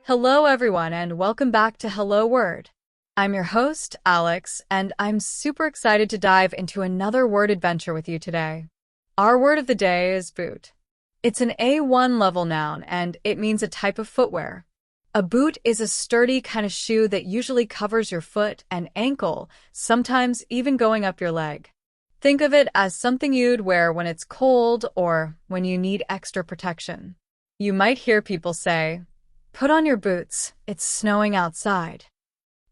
Hello everyone and welcome back to Hello Word. I'm your host, Alex, and I'm super excited to dive into another word adventure with you today. Our word of the day is boot. It's an A1 level noun and it means a type of footwear. A boot is a sturdy kind of shoe that usually covers your foot and ankle, sometimes even going up your leg. Think of it as something you'd wear when it's cold or when you need extra protection. You might hear people say, "Put on your boots, it's snowing outside."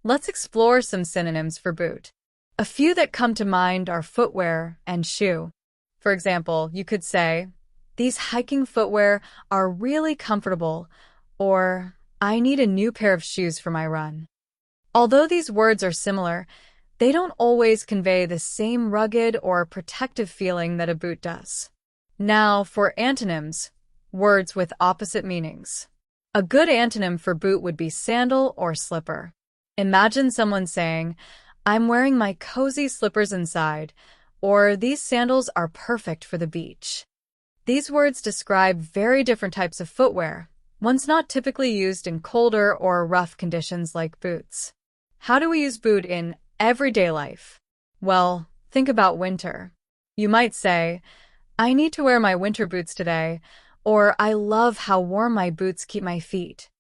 Let's explore some synonyms for boot. A few that come to mind are footwear and shoe. For example, you could say, "These hiking footwear are really comfortable," or "I need a new pair of shoes for my run." Although these words are similar, they don't always convey the same rugged or protective feeling that a boot does. Now, for antonyms, words with opposite meanings. A good antonym for boot would be sandal or slipper. Imagine someone saying, "I'm wearing my cozy slippers inside," or "These sandals are perfect for the beach." These words describe very different types of footwear, ones not typically used in colder or rough conditions like boots. How do we use boot in everyday life? Well, think about winter. You might say, "I need to wear my winter boots today," or "I love how warm my boots keep my feet."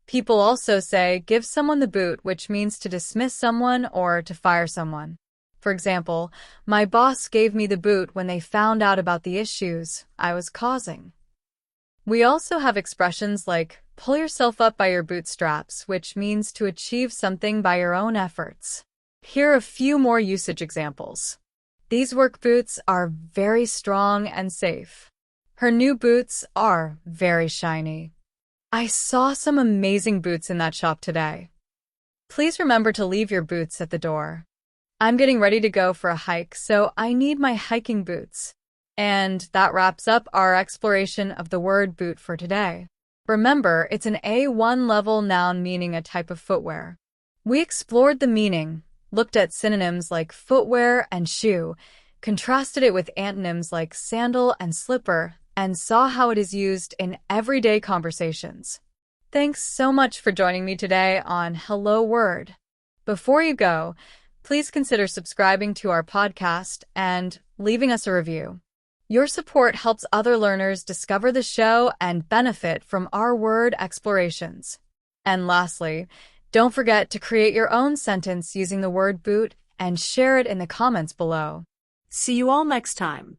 People also say give someone the boot, which means to dismiss someone or to fire someone. For example, "My boss gave me the boot when they found out about the issues I was causing." We also have expressions like pull yourself up by your bootstraps, which means to achieve something by your own efforts. Here are a few more usage examples. "These work boots are very strong and safe." "Her new boots are very shiny." "I saw some amazing boots in that shop today." Please remember to leave your boots at the door. "I'm getting ready to go for a hike, so I need my hiking boots." And that wraps up our exploration of the word boot for today. Remember, it's an A1 level noun meaning a type of footwear. We explored the meaning, looked at synonyms like footwear and shoe, contrasted it with antonyms like sandal and slipper, and saw how it is used in everyday conversations. Thanks so much for joining me today on Hello Word. Before you go, please consider subscribing to our podcast and leaving us a review. Your support helps other learners discover the show and benefit from our word explorations. And lastly, don't forget to create your own sentence using the word boot and share it in the comments below. See you all next time.